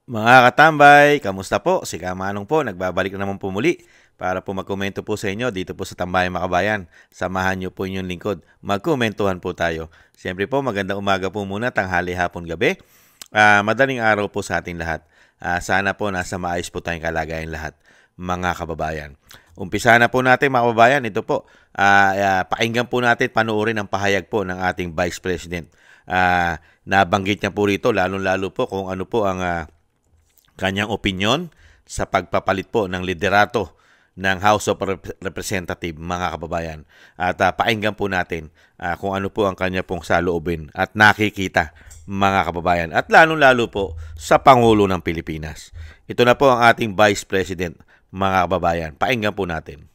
Mga katambay, kamusta po? Si Kamanong po, nagbabalik na naman po muli para po magkomento po sa inyo dito po sa Tambayang Makabayan. Samahan niyo po inyong lingkod. Magkomentuhan po tayo. Siyempre po, magandang umaga po muna, tanghali, hapon, gabi. Madaling araw po sa ating lahat. Sana po nasa maayos po tayong kalagayan lahat, mga kababayan. Umpisa na po natin mga kababayan. Ito po, pakinggan po natin, panuorin ang pahayag po ng ating Vice President. Nabanggit niya po rito, lalo-lalo po kung ano po ang kanyang opinyon sa pagpapalit po ng liderato ng House of Representatives, mga kababayan. At pakinggan po natin kung ano po ang kanya pong saloobin at nakikita, mga kababayan. At lalong-lalo po sa Pangulo ng Pilipinas. Ito na po ang ating Vice President, mga kababayan. Pakinggan po natin.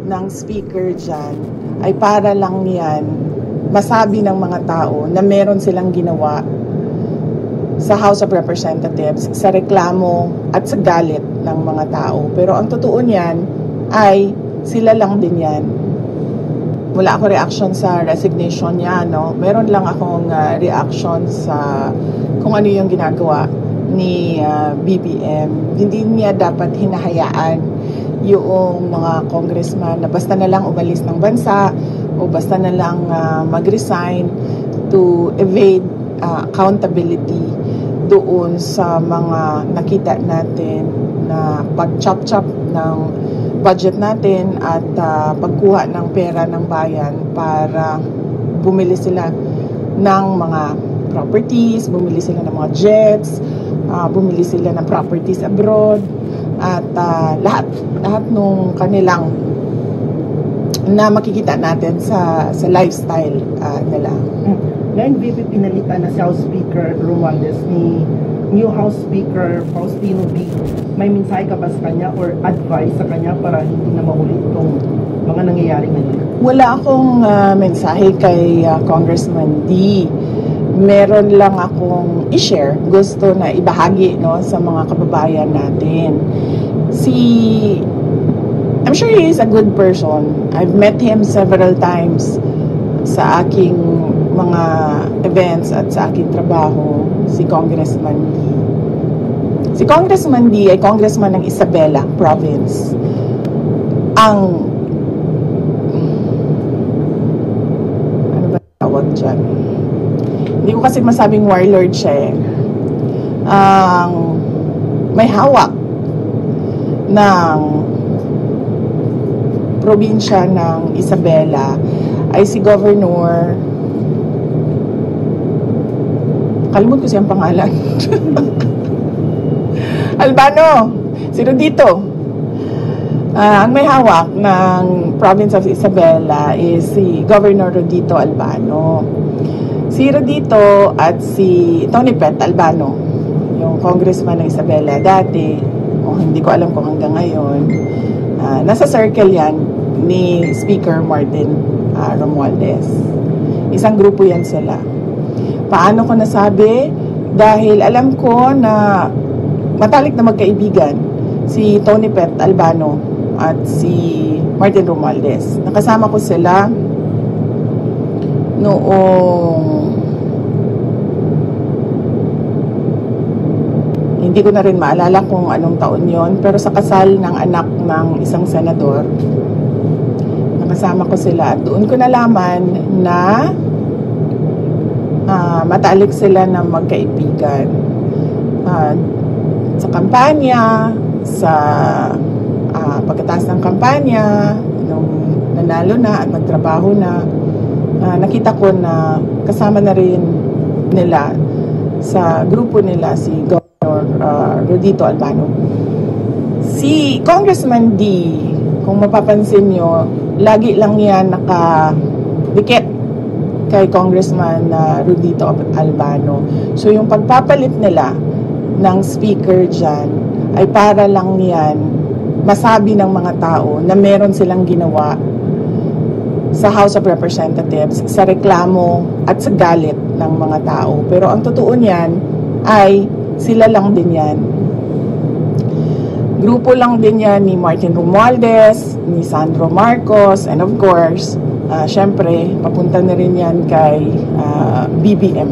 Ng speaker dyan ay para lang yan masabi ng mga tao na meron silang ginawa sa House of Representatives, sa reklamo at sa galit ng mga tao. Pero ang totoo niyan ay sila lang din yan. Wala ako reaction sa resignation niya, no? Meron lang akong reaction sa kung ano yung ginagawa ni BBM. Hindi niya dapat hinahayaan yung mga congressman na basta na lang umalis ng bansa o basta na lang mag-resign to evade accountability doon sa mga nakita natin na pag-chop-chop ng budget natin at pagkuha ng pera ng bayan para bumili sila ng mga properties, bumili sila ng mga jets, bumili sila ng properties abroad at lahat nung kanilang na makikita natin sa lifestyle nila. Ngayon, BP, pinalitan na si House Speaker Romualdez ni new House Speaker Faustino B. May mensahe ka ba sa kanya or advice sa kanya para hindi na mahuli itong mga nangyayari ngayon? Wala akong mensahe kay Congressman D. Meron lang akong i-share, gusto na ibahagi, no, sa mga kababayan natin. I'm sure he is a good person. I've met him several times sa aking mga events at sa aking trabaho, si Congressman D. Si Congressman D ay congressman ng Isabela Province. Ano ba tawag dyan? Hindi ko kasi masabing warlord siya eh. May hawak ng probinsya ng Isabela ay si Governor, kalimut ko siyang pangalan. Albano, si Rodito. Ang may hawak ng province of Isabela is si Governor Rodito Albano. Si Rodito at si Tony Pet Albano, yung congressman ng Isabela dati, hindi ko alam kung hanggang ngayon, nasa circle yan ni Speaker Martin Romualdez. Isang grupo yan sila. Paano ko nasabi? Dahil alam ko na matalik na magkaibigan si Tony Pet Albano at si Martin Romualdez. Nakasama ko sila noong hindi ko na rin maalala kung anong taon yon, pero sa kasal ng anak ng isang senador, nakasama ko sila at doon ko nalaman na matalik sila na magkaibigan. Sa kampanya, pagkatapos ng kampanya, nung nanalo na at nagtrabaho na, nakita ko na kasama na rin nila sa grupo nila si Rodito Albano. Si Congressman D, kung mapapansin nyo, lagi lang yan nakadikit kay Congressman Rodito Albano. So yung pagpapalit nila ng speaker dyan ay para lang yan masabi ng mga tao na meron silang ginawa sa House of Representatives, sa reklamo at sa galit ng mga tao. Pero ang totoo niyan ay sila lang din yan. Grupo lang din yan ni Martin Romualdez, ni Sandro Marcos, and of course, syempre, papunta na rin yan kay BBM.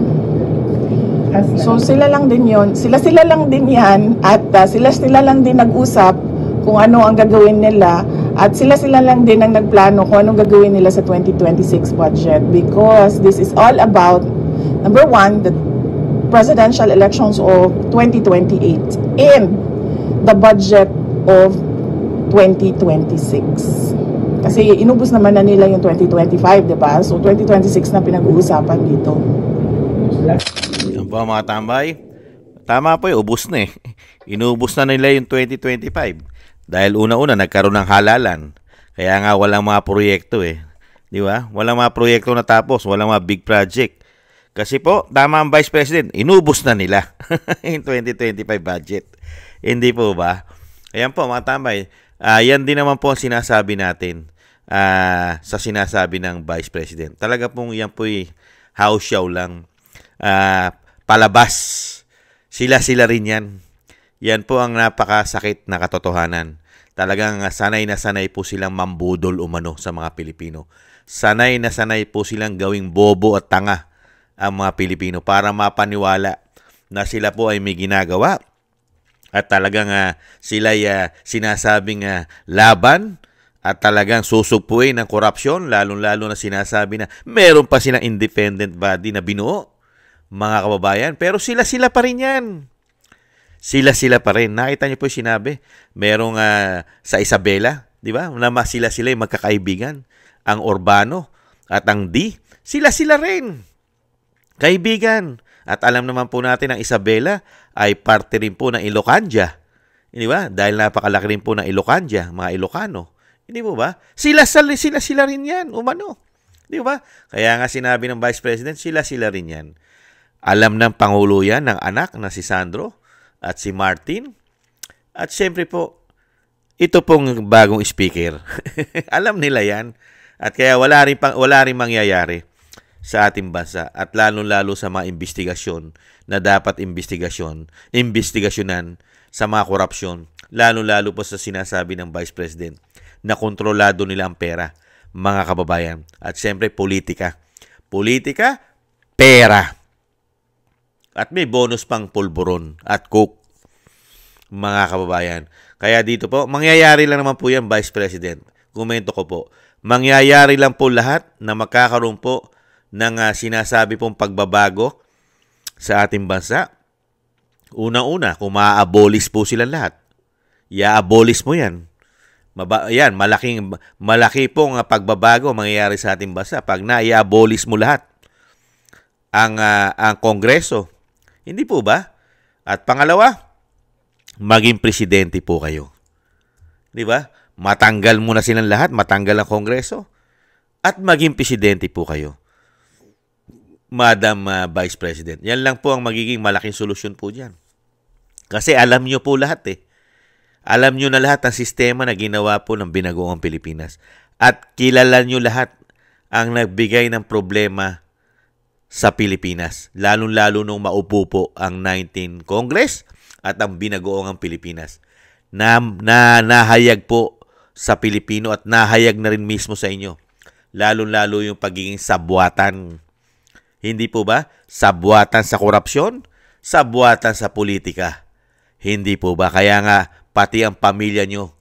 Has na. So sila lang din yon, sila lang din yan, at sila lang din nag-usap kung ano ang gagawin nila, at sila lang din ang nagplano kung anong gagawin nila sa 2026 budget, because this is all about, number one, the presidential elections of 2028 and the budget of 2026. Kasi inubos naman na nila yung 2025, di ba? So 2026 na pinag-uusapan dito. Yan po mga tambay. Tama po, ubos na eh. Inubos na nila yung 2025. Dahil una-una nagkaroon ng halalan. Kaya nga walang mga proyekto eh. Di ba? Walang mga proyekto na tapos, walang mga big project. Kasi po, tama ang Vice President, inubos na nila yung 2025 budget. Hindi po ba? Ayan po mga tambay. Yan din naman po ang sinasabi natin sa sinasabi ng Vice President. Talaga pong yan po house show lang. Palabas. Sila rin yan. Yan po ang napakasakit na katotohanan. Talagang sanay na sanay po silang mambudol umano sa mga Pilipino. Sanay na sanay po silang gawing bobo at tanga ang mga Pilipino para mapaniwala na sila po ay may ginagawa. At talagang sila sinasabing laban at talagang susupuin ng korupsyon, lalong-lalo na sinasabi na meron pa silang independent body na binuo, mga kababayan. Pero sila pa rin yan. Sila pa rin. Nakita niyo po yung sinabi, merong sa Isabela, di ba? Sila yung magkakaibigan. Ang Urbano at ang D, sila rin. Kaibigan. At alam naman po natin ang Isabela ay parte rin po ng Ilocandia. Di ba? Dahil napakalaki rin po ng Ilocandia, mga Ilocano. Hindi po ba? Sila rin yan, umano. Di ba? Kaya nga sinabi ng Vice President, sila rin yan. Alam ng Pangulo yan, ng anak na si Sandro at si Martin. At siyempre po, ito pong bagong speaker. Alam nila yan. At kaya wala rin mangyayari sa ating bansa. At lalo-lalo sa mga investigasyon na dapat investigasyonan sa mga korupsyon. Lalo-lalo po sa sinasabi ng Vice President na kontrolado nila ang pera, mga kababayan. At siyempre, politika. Politika, pera. At may bonus pang pulburon at coke, mga kababayan. Kaya dito po, mangyayari lang naman po yan, Vice President. Komento ko po. Mangyayari lang po lahat na magkakaroon po ng sinasabi pong pagbabago sa ating bansa. Una-una, kung maa-abolish po sila lahat, i-abolish mo yan. Yan, malaki pong pagbabago mangyayari sa ating bansa pag na-i-abolish mo lahat ang Kongreso. Hindi po ba? At pangalawa, maging presidente po kayo. Di ba? Matanggal mo na silang lahat, matanggal ang Kongreso, at maging presidente po kayo. Madam Vice President. Yan lang po ang magiging malaking solusyon po dyan. Kasi alam nyo po lahat eh. Alam nyo na lahat ang sistema na ginawa po ng Binagoong Pilipinas. At kilala nyo lahat ang nagbigay ng problema sa Pilipinas. Lalo-lalo nung maupo po ang 19 Congress at ang Binagoong Pilipinas. Nahayag po sa Pilipino at nahayag na rin mismo sa inyo. Lalo-lalo yung pagiging sabwatan. Hindi po ba? Sabwatan sa korupsyon, sabwatan sa politika. Hindi po ba? Kaya nga, pati ang pamilya nyo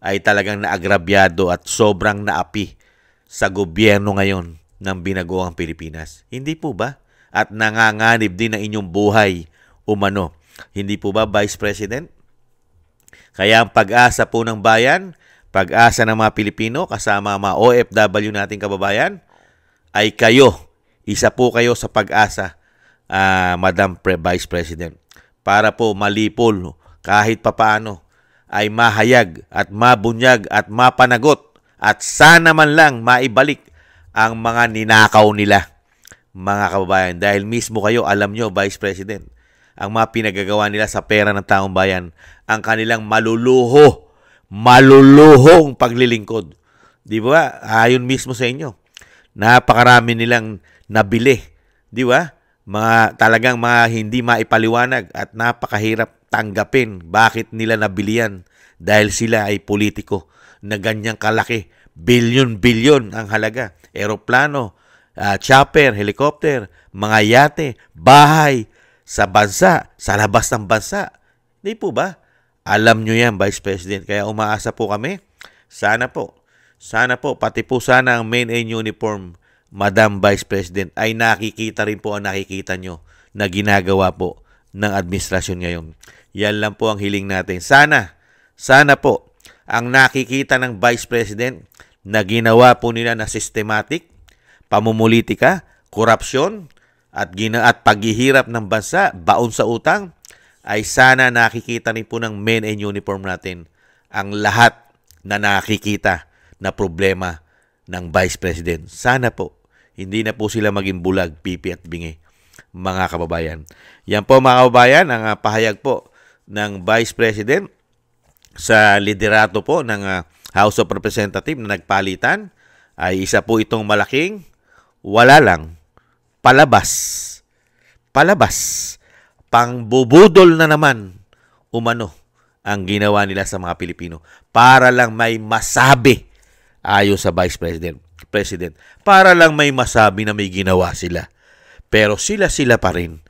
ay talagang naagrabyado at sobrang naapi sa gobyerno ngayon ng Binagoong Pilipinas. Hindi po ba? At nanganganib din ang inyong buhay umano. Hindi po ba, Vice President? Kaya ang pag-asa po ng bayan, pag-asa ng mga Pilipino, kasama mga OFW nating kababayan, ay kayo. Isa po kayo sa pag-asa, Madam Vice President. Para po malipol kahit papaano ay mahayag at mabunyag at mapanagot at sana man lang maibalik ang mga ninakaw nila, mga kababayan. Dahil mismo kayo, alam nyo, Vice President, ang mga pinagagawa nila sa pera ng taong bayan, ang kanilang maluluhong paglilingkod. Di ba? Ayon mismo sa inyo. Napakarami nilang nabili. Di ba? Talagang hindi maipaliwanag at napakahirap tanggapin bakit nila nabili yan dahil sila ay politiko na ganyang kalaki. Bilyon-bilyon ang halaga. Eroplano, chopper, helicopter, mga yate, bahay, sa bansa, sa labas ng bansa. Hindi po ba? Alam nyo yan, Vice President. Kaya umaasa po kami. Sana po, pati po sana ang men in uniform, Madam Vice President, ay nakikita rin po ang nakikita nyo na ginagawa po ng administrasyon ngayon. Yan lang po ang hiling natin. Sana po, ang nakikita ng Vice President na ginawa po nila na systematic, pamumulitika, korupsyon, at paghihirap ng bansa, baon sa utang, ay sana nakikita rin po ng men in uniform natin ang lahat na nakikita na problema ng Vice President. Sana po, hindi na po sila maging bulag, pipi at bingi, mga kababayan. Yan po mga kababayan, ang pahayag po ng Vice President sa liderato po ng House of Representatives na nagpalitan, ay isa po itong malaking wala lang, palabas, pangbubudol na naman umano ang ginawa nila sa mga Pilipino para lang may masabi ayon sa Vice President, para lang may masabi na may ginawa sila. Pero sila pa rin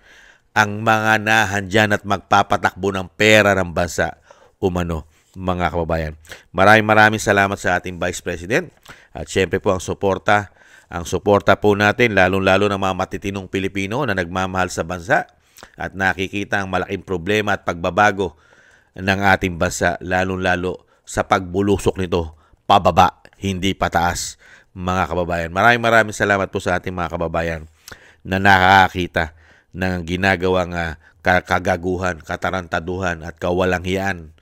ang mga nahandyan at magpapatakbo ng pera ng bansa umano, mga kababayan. Maraming salamat sa ating Vice President at syempre po ang suporta po natin, lalong-lalo ng mga matitinong Pilipino na nagmamahal sa bansa at nakikita ang malaking problema at pagbabago ng ating bansa, lalong-lalo sa pagbulusok nito pababa, hindi pataas, mga kababayan. Maraming salamat po sa ating mga kababayan na nakakakita ng ginagawang kagaguhan, katarantaduhan at kawalanghiyaan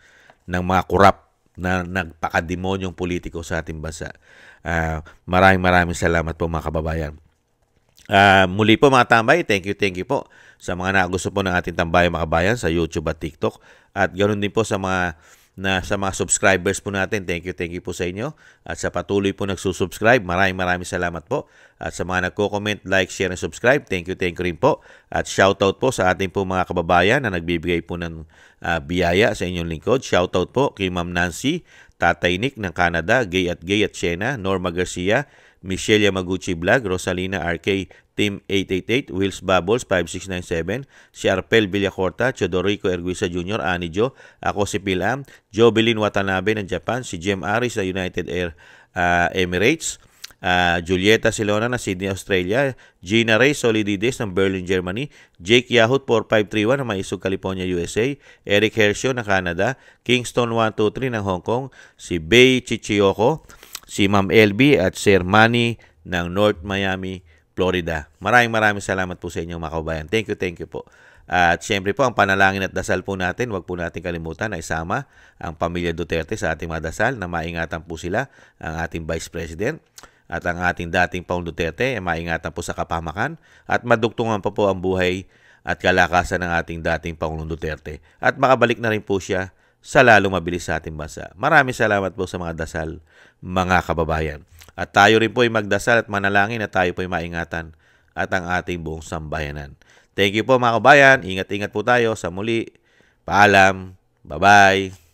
ng mga korap na nagpakademonyong politiko sa ating bansa. Maraming salamat po mga kababayan. Muli po mga tambay, thank you po sa mga nagusto po ng ating tambayan mga kababayan sa YouTube at TikTok. At ganoon din po sa mga subscribers po natin. Thank you po sa inyo. At sa patuloy po nagsusubscribe, maraming salamat po. At sa mga nagko-comment, like, share, and subscribe, thank you rin po. At shoutout po sa ating po mga kababayan na nagbibigay po ng biyaya sa inyong lingkod. Shoutout po kay Ma'am Nancy, Tatay Nick ng Canada, Gay at Siena, Norma Garcia, Michelle Yamaguchi Vlog, Rosalina RK, Team 888, Wills Bubbles 5697, si Arpel Villacorta, Chodorico Erguisa Jr., Ani Jo, ako si Pilam, Jobelin Watanabe ng Japan, si Jem Aris sa United Air Emirates, Julieta Silona ng Sydney, Australia, Gina Ray Solidides ng Berlin, Germany, Jake Yahut 4531 ng Maisog, California, USA, Eric Hershio ng Canada, Kingston 123 ng Hong Kong, si Bay Chichioko, si Ma'am LB at Sir Manny ng North Miami, Florida. Maraming salamat po sa inyo mga kababayan. Thank you po. At syempre po, ang panalangin at dasal po natin, huwag po natin kalimutan na isama ang pamilya Duterte sa ating mga dasal na maingatan po sila, ang ating Vice President at ang ating dating Pangulong Duterte, maingatan po sa kapahamakan at madugtungan pa po ang buhay at kalakasan ng ating dating Pangulong Duterte. At makabalik na rin po siya sa lalong mabilis sa ating bansa. Maraming salamat po sa mga dasal, mga kababayan. At tayo rin po ay magdasal at manalangin at tayo po ay maingatan at ang ating buong sambayanan. Thank you po mga kababayan. Ingat-ingat po tayo sa muli. Paalam. Bye-bye.